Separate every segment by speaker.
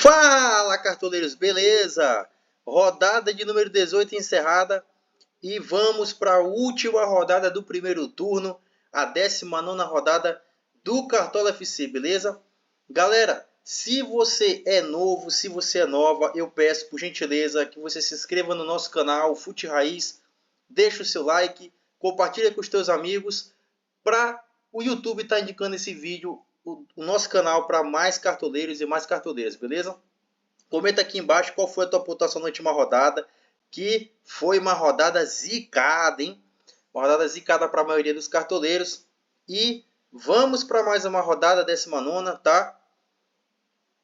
Speaker 1: Fala, cartoleiros, beleza? Rodada de número 18 encerrada e vamos para a última rodada do primeiro turno, a 19ª rodada do Cartola FC, beleza? Galera, se você é novo, se você é nova, eu peço por gentileza que você se inscreva no nosso canal Fute Raiz, deixa o seu like, compartilha com os teus amigos para o YouTube estar indicando esse vídeo, o nosso canal, para mais cartoleiros e mais cartoleiras, beleza? Comenta aqui embaixo qual foi a tua pontuação na última rodada, que foi uma rodada zicada, hein? Uma rodada zicada para a maioria dos cartoleiros. E vamos para mais uma rodada, 19ª, tá?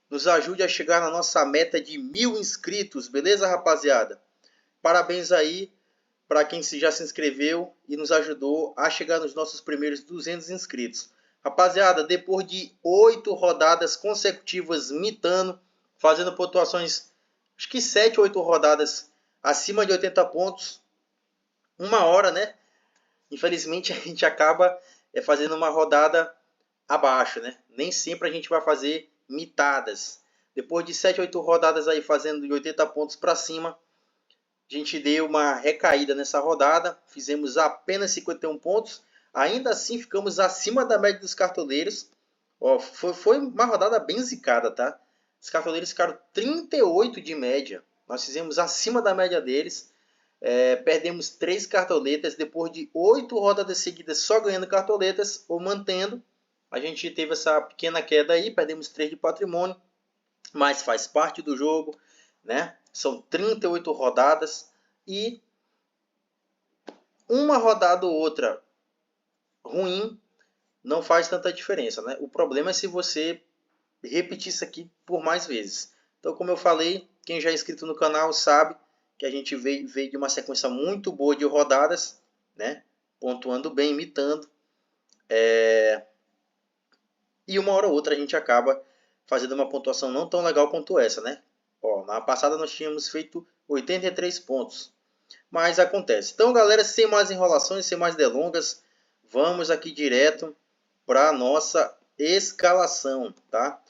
Speaker 1: Nos ajude a chegar na nossa meta de 1000 inscritos, beleza, rapaziada? Parabéns aí para quem já se inscreveu e nos ajudou a chegar nos nossos primeiros 200 inscritos. Rapaziada, depois de 8 rodadas consecutivas mitando, fazendo pontuações, acho que 7 ou 8 rodadas acima de 80 pontos, uma hora, né? Infelizmente a gente acaba fazendo uma rodada abaixo, né? Nem sempre a gente vai fazer mitadas. Depois de 7 ou 8 rodadas aí fazendo de 80 pontos para cima, a gente deu uma recaída nessa rodada, fizemos apenas 51 pontos, ainda assim ficamos acima da média dos cartoleiros. Ó, foi uma rodada bem zicada, tá? Os cartoleiros ficaram 38 de média, nós fizemos acima da média deles, perdemos 3 cartoletas, depois de 8 rodadas seguidas só ganhando cartoletas ou mantendo, a gente teve essa pequena queda aí, perdemos 3 de patrimônio, mas faz parte do jogo, né? São 38 rodadas e uma rodada ou outra ruim não faz tanta diferença, né? O problema é se você repetir isso aqui por mais vezes. Então, como eu falei, quem já é inscrito no canal sabe que a gente veio de uma sequência muito boa de rodadas, né? Pontuando bem, imitando. E uma hora ou outra a gente acaba fazendo uma pontuação não tão legal quanto essa, né? Ó, na passada nós tínhamos feito 83 pontos. Mas acontece. Então, galera, sem mais enrolações, sem mais delongas, vamos aqui direto para a nossa escalação, tá?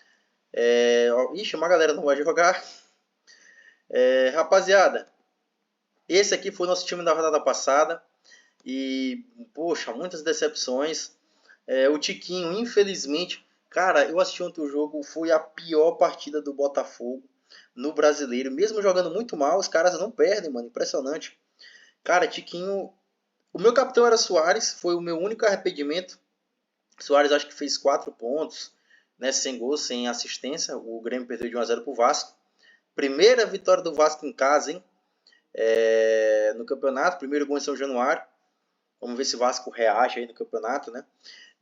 Speaker 1: Ixi, uma galera não vai jogar. Rapaziada, esse aqui foi o nosso time da rodada passada. E, poxa, muitas decepções. O Tiquinho, infelizmente... Cara, eu assisti ontem o jogo, foi a pior partida do Botafogo no Brasileiro. Mesmo jogando muito mal, os caras não perdem, mano. Impressionante. Cara, Tiquinho... O meu capitão era Soares, foi o meu único arrependimento. Soares acho que fez 4 pontos, né, sem gol, sem assistência. O Grêmio perdeu de 1 a 0 para o Vasco. Primeira vitória do Vasco em casa, hein? No campeonato, primeiro gol em São Januário. Vamos ver se o Vasco reage aí no campeonato, né?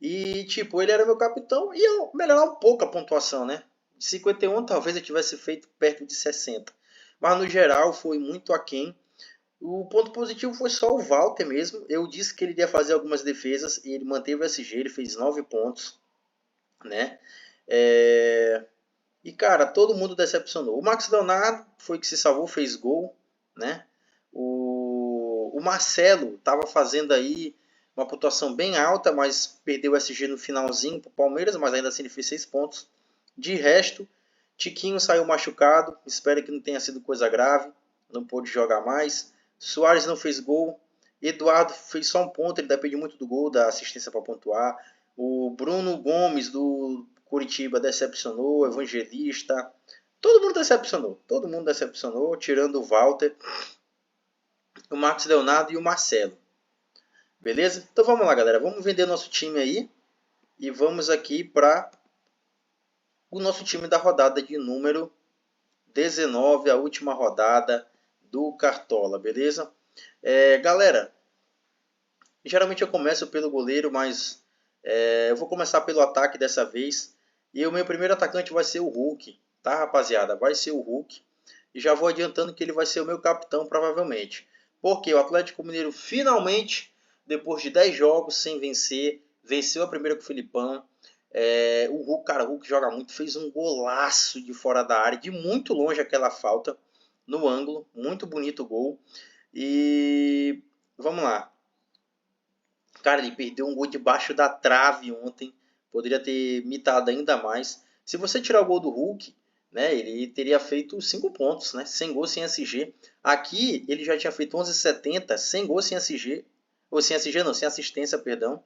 Speaker 1: E, tipo, ele era meu capitão e eu melhorar um pouco a pontuação, né? De 51 talvez eu tivesse feito perto de 60. Mas no geral foi muito aquém. O ponto positivo foi só o Walter mesmo. Eu disse que ele iria fazer algumas defesas e ele manteve o SG, ele fez 9 pontos, né? E, cara, todo mundo decepcionou. O Max Leonardo foi que se salvou, fez gol, né? O Marcelo estava fazendo aí uma pontuação bem alta, mas perdeu o SG no finalzinho para o Palmeiras, mas ainda assim ele fez 6 pontos. De resto, Tiquinho saiu machucado, espero que não tenha sido coisa grave, não pôde jogar mais. Soares não fez gol. Eduardo fez só um ponto, ele depende muito do gol, da assistência para pontuar. O Bruno Gomes, do Curitiba, decepcionou. Evangelista. Todo mundo decepcionou, tirando o Walter, o Marcos Leonardo e o Marcelo. Beleza? Então vamos lá, galera. Vamos vender nosso time aí. E vamos aqui para o nosso time da rodada de número 19, a última rodada do Cartola, beleza? Galera, geralmente eu começo pelo goleiro, mas eu vou começar pelo ataque dessa vez. E o meu primeiro atacante vai ser o Hulk, tá, rapaziada? Vai ser o Hulk. E já vou adiantando que ele vai ser o meu capitão, provavelmente. Porque o Atlético Mineiro finalmente, depois de 10 jogos sem vencer, venceu a primeira com o Filipão. O Hulk, cara, o Hulk joga muito, fez um golaço de fora da área, de muito longe aquela falta no ângulo, muito bonito o gol. E vamos lá. Cara, ele perdeu um gol debaixo da trave ontem, poderia ter mitado ainda mais. Se você tirar o gol do Hulk, né? Ele teria feito 5 pontos, né? Sem gol, sem SG. Aqui ele já tinha feito 11,70, sem gol, sem SG. Ou sem SG não, sem assistência, perdão.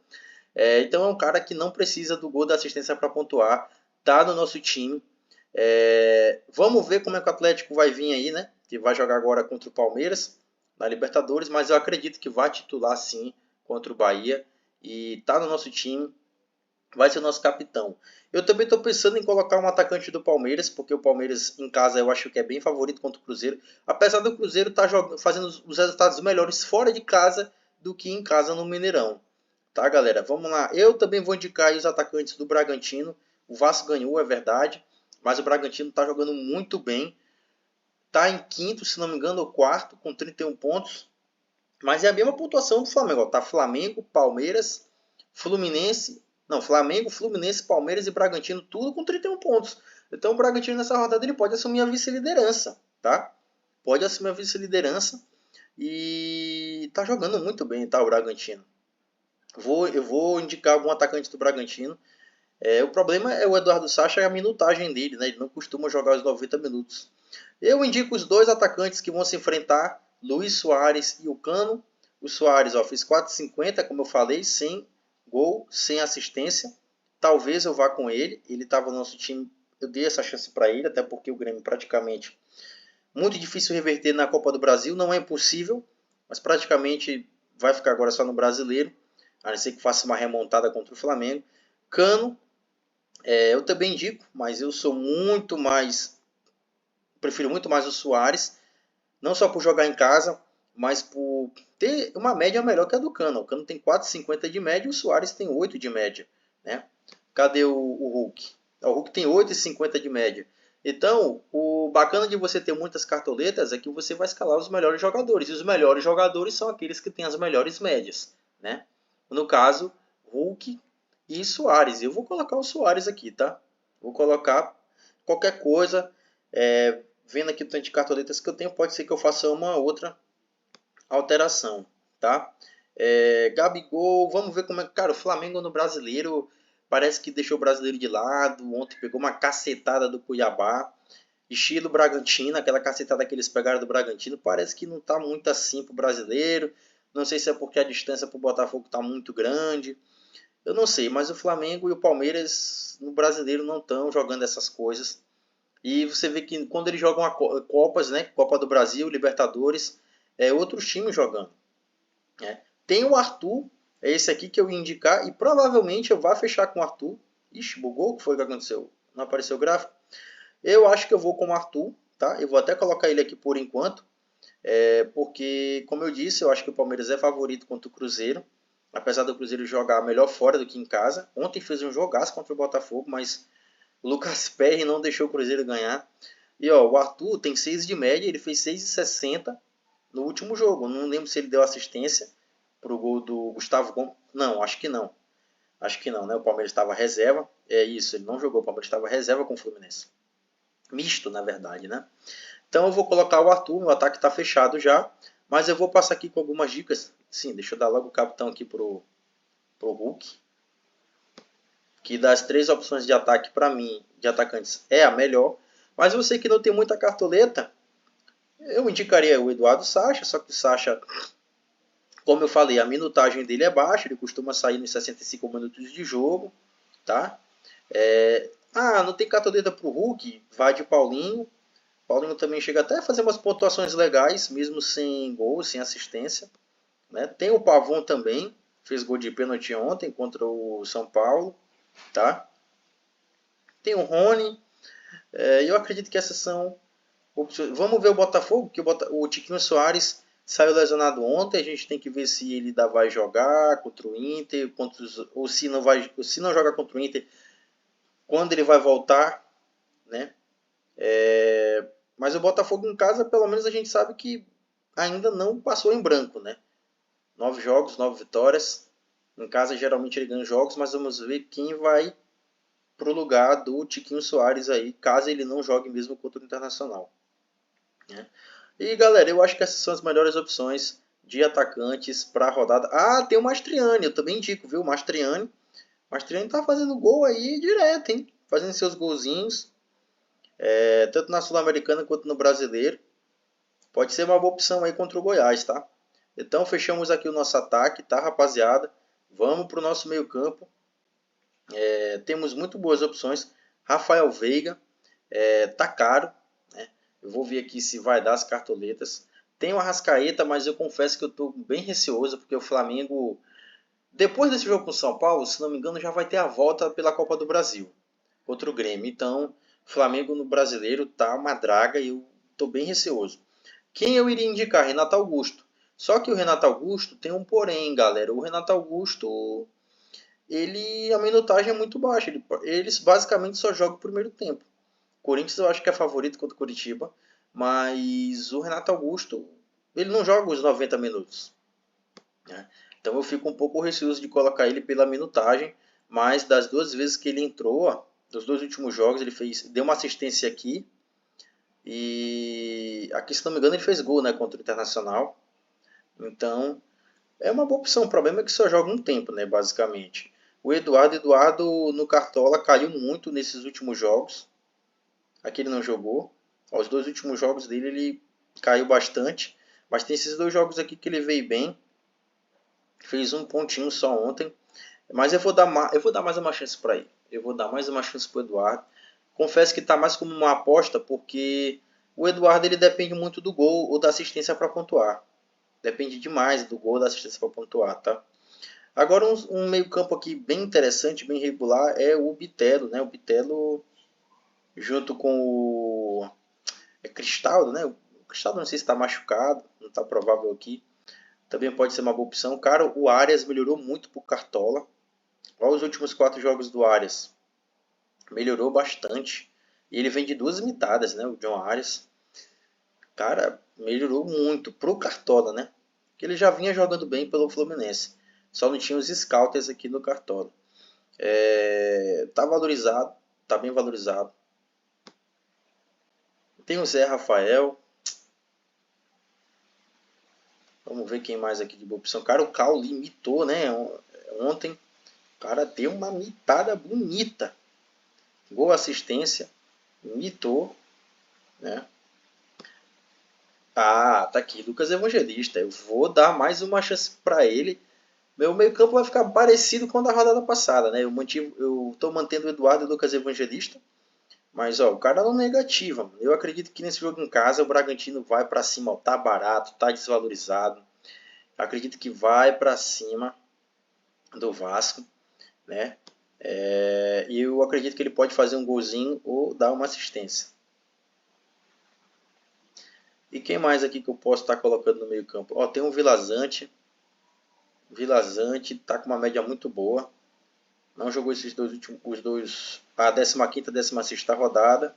Speaker 1: Então é um cara que não precisa do gol da assistência para pontuar. Tá no nosso time. Vamos ver como é que o Atlético vai vir aí, né? Que vai jogar agora contra o Palmeiras na Libertadores, mas eu acredito que vai titular sim contra o Bahia e tá no nosso time, vai ser o nosso capitão. Eu também estou pensando em colocar um atacante do Palmeiras, porque o Palmeiras em casa eu acho que é bem favorito contra o Cruzeiro, apesar do Cruzeiro estar fazendo os resultados melhores fora de casa do que em casa no Mineirão. Tá, galera? Vamos lá. Eu também vou indicar aí os atacantes do Bragantino. O Vasco ganhou, é verdade, mas o Bragantino está jogando muito bem. Está em quinto, se não me engano, ou quarto, com 31 pontos. Mas é a mesma pontuação do Flamengo. Tá Flamengo, Palmeiras, Fluminense. Não, Flamengo, Fluminense, Palmeiras e Bragantino, tudo com 31 pontos. Então o Bragantino nessa rodada ele pode assumir a vice-liderança, tá? Pode assumir a vice-liderança e tá jogando muito bem, tá, o Bragantino. Eu vou indicar algum atacante do Bragantino. O problema é o Eduardo Sacha e a minutagem dele, né? Ele não costuma jogar os 90 minutos. Eu indico os dois atacantes que vão se enfrentar, Luiz Soares e o Cano. O Soares fez 4,50, como eu falei, sem gol, sem assistência. Talvez eu vá com ele. Ele estava no nosso time, eu dei essa chance para ele, até porque o Grêmio praticamente muito difícil reverter na Copa do Brasil. Não é impossível, mas praticamente vai ficar agora só no Brasileiro, a não ser que faça uma remontada contra o Flamengo. Cano, eu também indico, mas eu sou muito mais, prefiro muito mais o Soares, não só por jogar em casa, mas por ter uma média melhor que a do Cano. O Cano tem 4,50 de média e o Soares tem 8 de média, né? Cadê o Hulk? O Hulk tem 8,50 de média. Então, o bacana de você ter muitas cartoletas é que você vai escalar os melhores jogadores. E os melhores jogadores são aqueles que têm as melhores médias, né? No caso, Hulk e Soares. Eu vou colocar o Soares aqui, tá? Vou colocar qualquer coisa. Vendo aqui o tanto de cartoletas que eu tenho, pode ser que eu faça uma outra alteração, tá? Gabigol, vamos ver como é que... Cara, o Flamengo no Brasileiro parece que deixou o Brasileiro de lado. Ontem pegou uma cacetada do Cuiabá. Estilo Bragantino, aquela cacetada que eles pegaram do Bragantino, parece que não tá muito assim pro Brasileiro. Não sei se é porque a distância pro Botafogo tá muito grande. Eu não sei, mas o Flamengo e o Palmeiras no Brasileiro não estão jogando essas coisas. E você vê que quando eles jogam Copas, né? Copa do Brasil, Libertadores, outros times jogando. Né? Tem o Arthur, é esse aqui que eu ia indicar, e provavelmente eu vou fechar com o Arthur. Ixi, bugou? O que foi que aconteceu? Não apareceu o gráfico? Eu acho que eu vou com o Arthur, tá? Eu vou até colocar ele aqui por enquanto, porque, como eu disse, eu acho que o Palmeiras é favorito contra o Cruzeiro, apesar do Cruzeiro jogar melhor fora do que em casa. Ontem fez um jogaço contra o Botafogo, mas o Lucas Perry não deixou o Cruzeiro ganhar. E o Arthur tem 6 de média, ele fez 6,60 no último jogo. Não lembro se ele deu assistência pro gol do Gustavo Gomes. Não, acho que não. Acho que não, né? O Palmeiras estava reserva. É isso, ele não jogou. O Palmeiras estava reserva com o Fluminense. Misto, na verdade, né? Então eu vou colocar o Arthur, o ataque está fechado já. Mas eu vou passar aqui com algumas dicas. Sim, deixa eu dar logo o capitão aqui pro Hulk. Que das 3 opções de ataque, para mim, de atacantes, é a melhor. Mas eu sei que não tem muita cartoleta. Eu indicaria o Eduardo Sacha, só que o Sacha, como eu falei, a minutagem dele é baixa, ele costuma sair nos 65 minutos de jogo, tá? Não tem cartoleta para o Hulk, vai de Paulinho. Paulinho também chega até a fazer umas pontuações legais, mesmo sem gol, sem assistência. Né? Tem o Pavon também, fez gol de pênalti ontem contra o São Paulo, tá? Tem o Rony. Eu acredito que essas são opções. Vamos ver o Botafogo, que o Tiquinho Soares saiu lesionado ontem. A gente tem que ver se ele ainda vai jogar contra o Inter, ou se não joga contra o Inter, quando ele vai voltar, né? Mas o Botafogo em casa, pelo menos a gente sabe que ainda não passou em branco, né? 9 jogos, 9 vitórias. Em casa geralmente ele ganha jogos, mas vamos ver quem vai pro lugar do Tiquinho Soares aí, caso ele não jogue mesmo contra o Internacional. Né? E galera, eu acho que essas são as melhores opções de atacantes para a rodada. Tem o Mastriani, eu também indico, viu? O Mastriani tá fazendo gol aí direto, hein? Fazendo seus golzinhos. tanto na Sul-Americana quanto no Brasileiro. Pode ser uma boa opção aí contra o Goiás, tá? Então fechamos aqui o nosso ataque, tá, rapaziada? Vamos para o nosso meio campo. Temos muito boas opções. Rafael Veiga, tá caro, né? Eu vou ver aqui se vai dar as cartoletas. Tem o Arrascaeta, mas eu confesso que eu estou bem receoso, porque o Flamengo, depois desse jogo com o São Paulo, se não me engano, já vai ter a volta pela Copa do Brasil contra o Grêmio. Então, o Flamengo no Brasileiro tá uma draga e eu estou bem receoso. Quem eu iria indicar? Renato Augusto. Só que o Renato Augusto tem um porém, galera. O Renato Augusto, a minutagem é muito baixa. Eles basicamente só jogam o primeiro tempo. Corinthians eu acho que é favorito contra o Curitiba, mas o Renato Augusto, ele não joga os 90 minutos, né? Então eu fico um pouco receoso de colocar ele pela minutagem, mas das duas vezes que ele entrou, ó, dos dois últimos jogos, deu uma assistência aqui, e aqui, se não me engano, ele fez gol, né, contra o Internacional. Então, é uma boa opção. O problema é que só joga um tempo, né, basicamente. O Eduardo no Cartola caiu muito nesses últimos jogos. Aqui ele não jogou. Os dois últimos jogos dele ele caiu bastante. Mas tem esses dois jogos aqui que ele veio bem. Fez um pontinho só ontem. Mas eu vou dar mais uma chance para ele. Eu vou dar mais uma chance para o Eduardo. Confesso que está mais como uma aposta, porque o Eduardo ele depende muito do gol ou da assistência para pontuar. Depende demais do gol ou da assistência para pontuar, tá? Agora um meio campo aqui bem interessante, bem regular, é o Bitelo, né? O Bitelo junto com o Cristaldo, né? O Cristaldo não sei se está machucado, não está provável aqui. Também pode ser uma boa opção. Cara, o Arias melhorou muito pro Cartola. Olha os últimos 4 jogos do Arias. Melhorou bastante. E ele vem de duas imitadas, né? O John Arias. Cara, melhorou muito pro Cartola, né? Porque ele já vinha jogando bem pelo Fluminense. Só não tinha os scouters aqui no Cartola. Tá valorizado. Tá bem valorizado. Tem o Zé Rafael. Vamos ver quem mais aqui de boa opção. Cara, o Cauli mitou, né? Ontem. O cara deu uma mitada bonita. Gol, assistência. Mitou, né? Ah, tá aqui. Lucas Evangelista. Eu vou dar mais uma chance para ele. Meu meio campo vai ficar parecido com o da rodada passada, né? Eu tô mantendo o Eduardo e o Lucas Evangelista. Mas, ó, o cara não negativa. Eu acredito que nesse jogo em casa o Bragantino vai para cima. Ó, tá barato, tá desvalorizado. Acredito que vai para cima do Vasco, né? E eu acredito que ele pode fazer um golzinho ou dar uma assistência. E quem mais aqui que eu posso estar colocando no meio campo? Ó, tem um Vilazante. Vilazante tá com uma média muito boa. Não jogou esses dois últimos, a 15ª e 16ª rodada.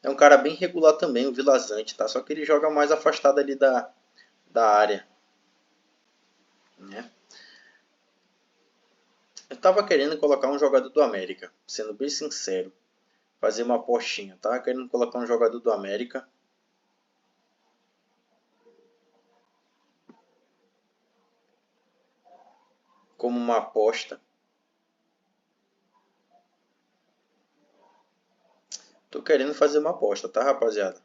Speaker 1: É um cara bem regular também, o Vilazante, tá? Só que ele joga mais afastado ali da área, né? Eu tava querendo colocar um jogador do América, sendo bem sincero. Fazer uma apostinha, tá? Querendo colocar um jogador do América. Como uma aposta. Tô querendo fazer uma aposta, tá, rapaziada?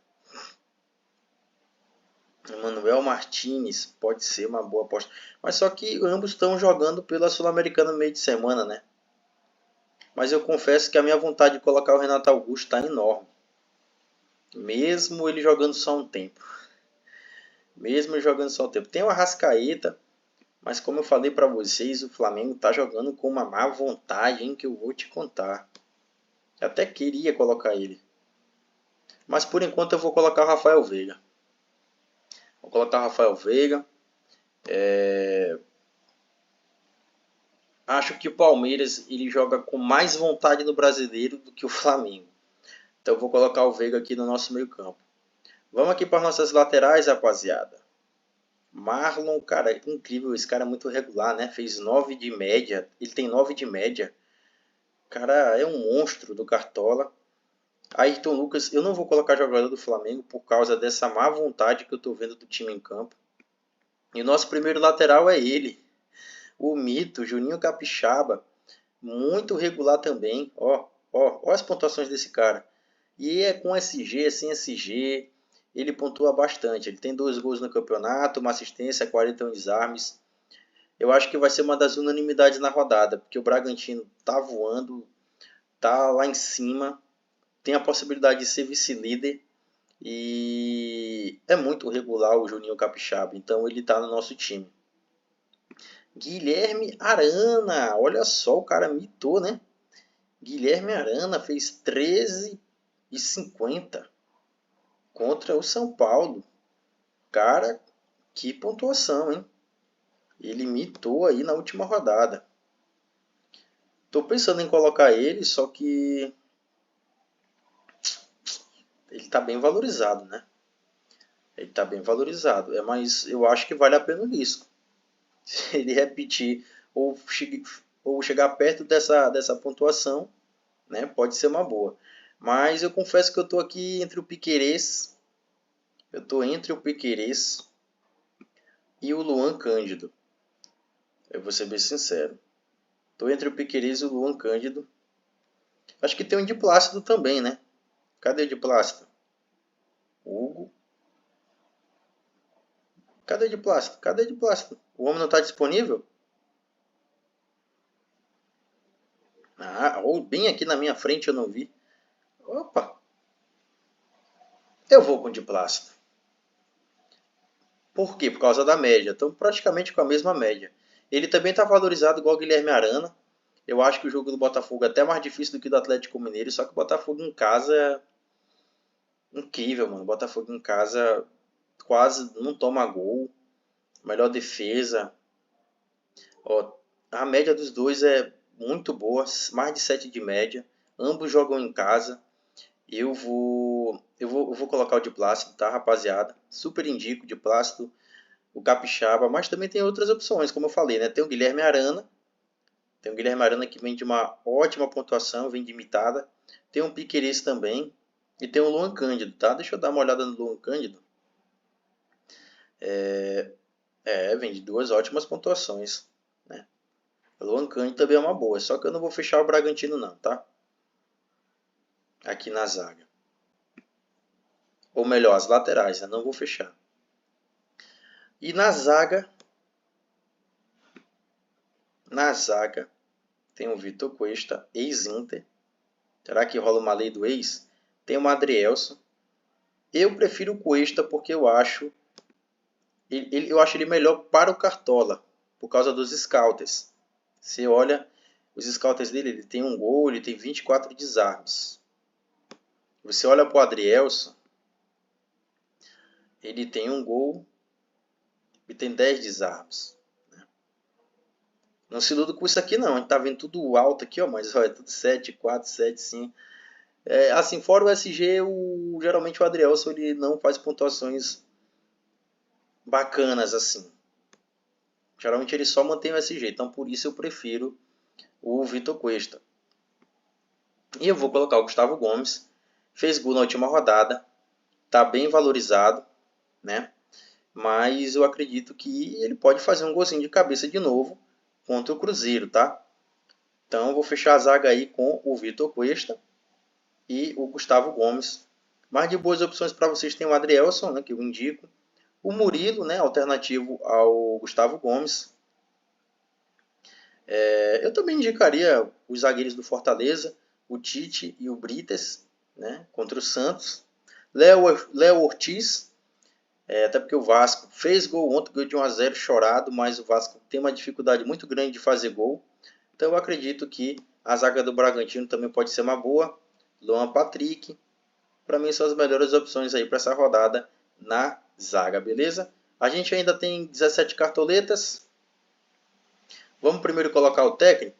Speaker 1: Manuel Martinez pode ser uma boa aposta. Mas só que ambos estão jogando pela Sul-Americana no meio de semana, né? Mas eu confesso que a minha vontade de colocar o Renato Augusto está enorme. Mesmo ele jogando só um tempo. Mesmo ele jogando só um tempo. Tem o Arrascaeta, mas como eu falei para vocês, o Flamengo está jogando com uma má vontade, hein, que eu vou te contar. Eu até queria colocar ele. Mas por enquanto eu vou colocar o Rafael Veiga. Vou colocar o Rafael Veiga. Acho que o Palmeiras ele joga com mais vontade no Brasileiro do que o Flamengo. Então eu vou colocar o Veiga aqui no nosso meio campo. Vamos aqui para as nossas laterais, rapaziada. Marlon, cara, incrível. Esse cara é muito regular, né? Fez 9 de média. Ele tem 9 de média. Cara, é um monstro do Cartola. Ayrton Lucas, eu não vou colocar jogador do Flamengo por causa dessa má vontade que eu tô vendo do time em campo. E o nosso primeiro lateral é ele. O mito, Juninho Capixaba. Muito regular também. Ó as pontuações desse cara. E é com SG, sem SG, ele pontua bastante. Ele tem 2 gols no campeonato, uma assistência, 41 desarmes. Eu acho que vai ser uma das unanimidades na rodada, porque o Bragantino tá voando, tá lá em cima, tem a possibilidade de ser vice-líder e é muito regular o Juninho Capixaba, então ele tá no nosso time. Guilherme Arana, olha só, o cara mitou, né? Guilherme Arana fez 13,50 contra o São Paulo. Cara, que pontuação, hein? Ele mitou aí na última rodada. Tô pensando em colocar ele, só que ele tá bem valorizado, né? Ele tá bem valorizado. Mas eu acho que vale a pena o risco. Se ele repetir ou, chegar perto dessa pontuação, né? Pode ser uma boa. Mas eu confesso que eu tô aqui entre o Piquerez. Eu tô entre o Piquerez e o Luan Cândido. Eu vou ser bem sincero. Tô entre o Piquerez e o Luan Cândido. Acho que tem um de Plácido também, né? Cadê o de Plácido? Hugo. Cadê o de Plácido? Cadê o de Plácido? O homem não está disponível? Ah, ou bem aqui na minha frente eu não vi. Opa! Eu vou com o de Plácido. Por quê? Por causa da média. Estão praticamente com a mesma média. Ele também está valorizado igual o Guilherme Arana. Eu acho que o jogo do Botafogo é até mais difícil do que o do Atlético Mineiro, só que o Botafogo em casa é incrível, mano. O Botafogo em casa quase não toma gol. Melhor defesa. Ó, a média dos dois é muito boa, mais de 7 de média. Ambos jogam em casa. Eu vou colocar o de Plácido, tá, rapaziada? Super indico de Plácido, o Capixaba, mas também tem outras opções, como eu falei, né? Tem o Guilherme Arana, que vem de uma ótima pontuação, vem de imitada. Tem um Piquerez também e tem o Luan Cândido, tá? Deixa eu dar uma olhada no Luan Cândido. Vem de duas ótimas pontuações, né? O Luan Cândido também é uma boa, só que eu não vou fechar o Bragantino não, tá? Aqui na zaga. Ou melhor, as laterais, né? Não vou fechar. E na zaga tem o Vitor Cuesta, ex-Inter. Será que rola uma lei do ex? Tem o Adrielson. Eu prefiro o Cuesta porque eu acho ele melhor para o Cartola, por causa dos scouts. Você olha os scouts dele, ele tem um gol, ele tem 24 desarmes. Você olha para o Adrielson, ele tem um gol e tem 10 desarmes. Não se iluda com isso aqui não, a gente tá vendo tudo alto aqui, ó, mas olha, tudo 7, 4, 7, 5. Assim, fora o SG, geralmente o Adrielson ele não faz pontuações bacanas assim. Geralmente ele só mantém o SG, então por isso eu prefiro o Vitor Cuesta. E eu vou colocar o Gustavo Gomes, fez gol na última rodada, tá bem valorizado, né? Mas eu acredito que ele pode fazer um golzinho de cabeça de novo contra o Cruzeiro, tá? Então eu vou fechar a zaga aí com o Vitor Cuesta e o Gustavo Gomes. Mas de boas opções para vocês tem o Adrielson, né, que eu indico. O Murilo, né, alternativo ao Gustavo Gomes. Eu também indicaria os zagueiros do Fortaleza, o Tite e o Brites, né, contra o Santos. Léo Ortiz, até porque o Vasco fez gol ontem, ganhou de 1-0 chorado, mas o Vasco tem uma dificuldade muito grande de fazer gol. Então eu acredito que a zaga do Bragantino também pode ser uma boa. Luan Patrick, para mim são as melhores opções aí para essa rodada na zaga, beleza? A gente ainda tem 17 cartoletas. Vamos primeiro colocar o técnico?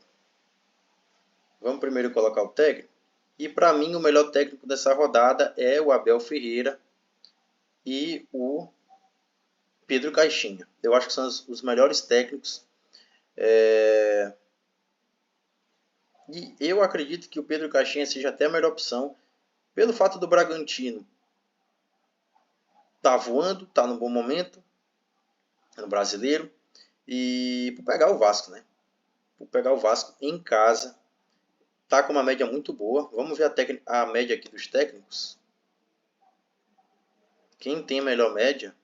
Speaker 1: E para mim o melhor técnico dessa rodada é o Abel Ferreira e o Pedro Caixinha. Eu acho que são os melhores técnicos. E eu acredito que o Pedro Caixinha seja até a melhor opção, pelo fato do Bragantino tá voando, tá num bom momento no brasileiro, e por pegar o Vasco, né? Por pegar o Vasco em casa, Tá com uma média muito boa. Vamos ver a média aqui dos técnicos. Quem tem a melhor média?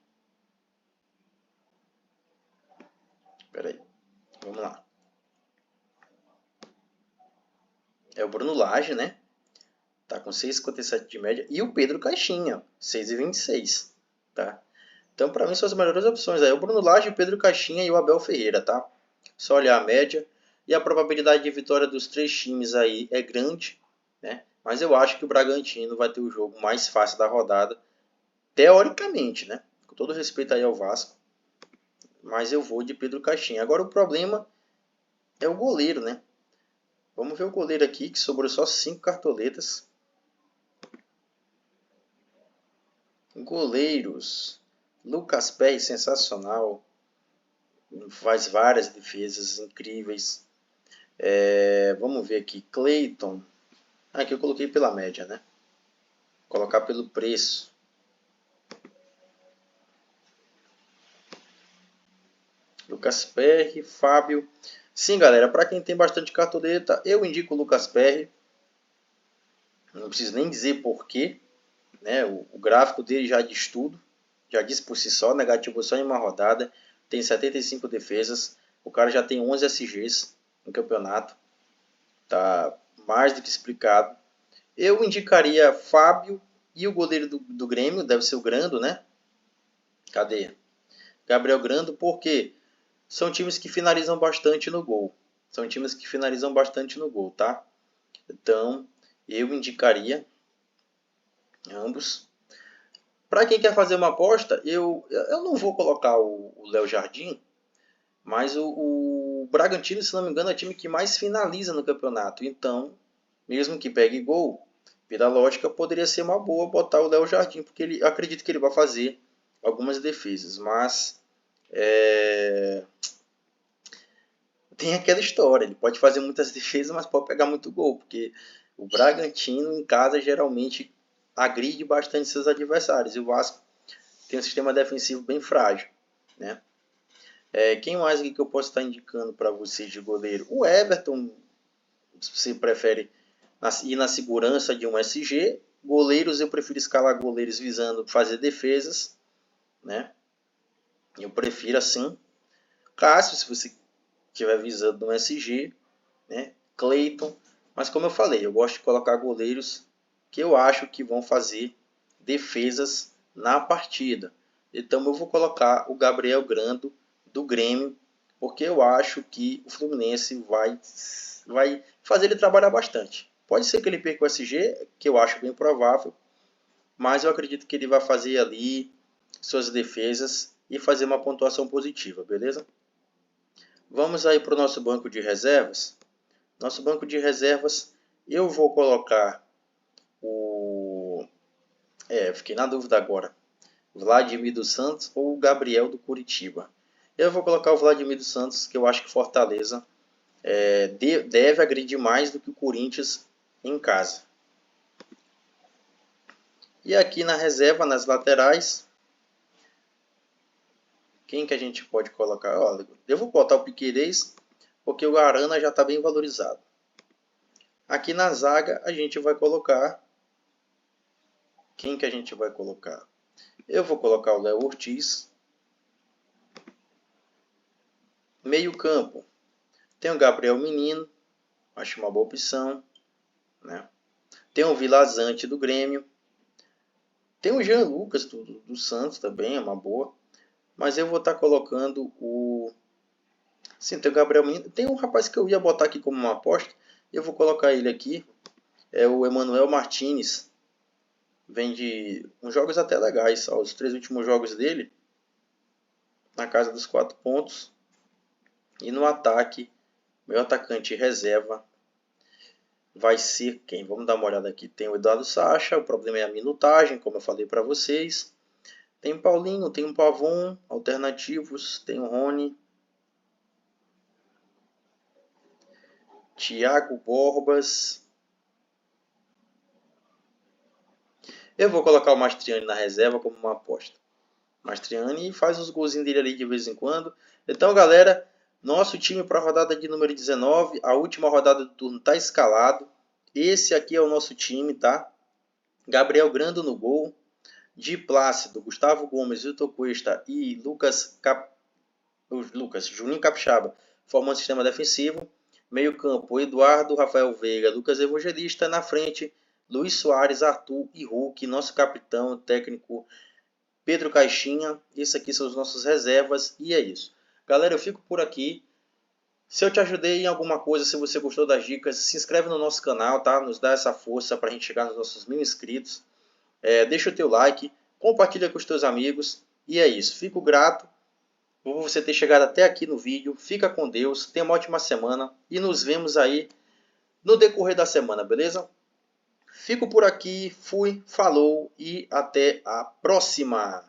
Speaker 1: Espera aí. Vamos lá. É o Bruno Lage, né? Tá com 6,57 de média. E o Pedro Caixinha, 6,26. Tá? Então, para mim, são as melhores opções. Aí, o Bruno Lage, o Pedro Caixinha e o Abel Ferreira, tá? Só olhar a média. E a probabilidade de vitória dos 3 times aí é grande, né? Mas eu acho que o Bragantino vai ter o jogo mais fácil da rodada, teoricamente, né? Com todo respeito aí ao Vasco. Mas eu vou de Pedro Caixinha. Agora, o problema é o goleiro, né? Vamos ver o goleiro aqui, que sobrou só 5 cartoletas. Goleiros. Lucas Perry, sensacional. Faz várias defesas incríveis. Vamos ver aqui. Clayton. Aqui eu coloquei pela média, né? Vou colocar pelo preço. Lucas Perry, Fábio. Sim, galera, para quem tem bastante cartoleta, eu indico o Lucas Perry. Não preciso nem dizer porquê. Né? O gráfico dele já diz tudo. Já diz por si só, negativo só em uma rodada. Tem 75 defesas. O cara já tem 11 SGs no campeonato. Tá mais do que explicado. Eu indicaria Fábio e o goleiro do Grêmio, deve ser o Grando, né? Cadê? Gabriel Grando, porque são times que finalizam bastante no gol. São times que finalizam bastante no gol, tá? Então, eu indicaria ambos. Para quem quer fazer uma aposta, eu não vou colocar o Léo Jardim, mas o Bragantino, se não me engano, é o time que mais finaliza no campeonato. Então, mesmo que pegue gol, pela lógica, poderia ser uma boa botar o Léo Jardim, porque eu acredito que ele vai fazer algumas defesas. Mas tem aquela história, ele pode fazer muitas defesas, mas pode pegar muito gol, porque o Bragantino em casa geralmente agride bastante seus adversários, e o Vasco tem um sistema defensivo bem frágil, né? Quem mais aqui que eu posso estar indicando para vocês de goleiro? O Everton, se você prefere ir na segurança de um SG. Goleiros, eu prefiro escalar goleiros visando fazer defesas, né? Eu prefiro assim. Cássio, se você estiver visando um SG, né? Clayton, mas como eu falei, eu gosto de colocar goleiros que eu acho que vão fazer defesas na partida. Então eu vou colocar o Gabriel Grando do Grêmio, porque eu acho que o Fluminense vai fazer ele trabalhar bastante. Pode ser que ele perca o SG, que eu acho bem provável, mas eu acredito que ele vai fazer ali suas defesas e fazer uma pontuação positiva, beleza? Vamos aí para o nosso banco de reservas. Nosso banco de reservas, eu vou colocar o... fiquei na dúvida agora. Vladimir dos Santos ou o Gabriel do Curitiba. Eu vou colocar o Vladimir dos Santos, que eu acho que Fortaleza deve agredir mais do que o Corinthians em casa. E aqui na reserva, nas laterais, quem que a gente pode colocar? Olha, eu vou botar o Piquerez, porque o Arana já está bem valorizado. Aqui na zaga a gente vai colocar... Quem que a gente vai colocar? Eu vou colocar o Léo Ortiz. Meio campo. Tem o Gabriel Menino. Acho uma boa opção. Né? Tem o Vilazante do Grêmio. Tem o Jean Lucas do Santos também, é uma boa. Mas eu vou estar colocando o... Sim, tem o Gabriel Menino. Tem um rapaz que eu ia botar aqui como uma aposta. Eu vou colocar ele aqui. É o Emanuel Martinez. Vem de uns jogos até legais. Ó, os 3 últimos jogos dele. Na casa dos 4 pontos. E no ataque, meu atacante reserva vai ser quem? Vamos dar uma olhada aqui. Tem o Eduardo Sacha. O problema é a minutagem, como eu falei para vocês. Tem o Paulinho, tem o Pavon, alternativos. Tem o Rony. Thiago Borbas. Eu vou colocar o Mastriani na reserva como uma aposta. Mastriani faz os golzinhos dele ali de vez em quando. Então, galera, nosso time para a rodada de número 19. A última rodada do turno está escalado. Esse aqui é o nosso time, tá? Gabriel Grando no gol. Di Plácido, Gustavo Gomes, Vitor Cuesta e Juninho Capixaba formando sistema defensivo. Meio campo, Eduardo, Rafael Veiga, Lucas Evangelista. Na frente, Luiz Soares, Arthur e Hulk. Nosso capitão, técnico Pedro Caixinha. Esses aqui são os nossos reservas e é isso. Galera, eu fico por aqui. Se eu te ajudei em alguma coisa, se você gostou das dicas, se inscreve no nosso canal, tá? Nos dá essa força para a gente chegar nos nossos 1000 inscritos. Deixa o teu like, compartilha com os teus amigos e é isso. Fico grato por você ter chegado até aqui no vídeo. Fica com Deus, tenha uma ótima semana e nos vemos aí no decorrer da semana, beleza? Fico por aqui, fui, falou e até a próxima!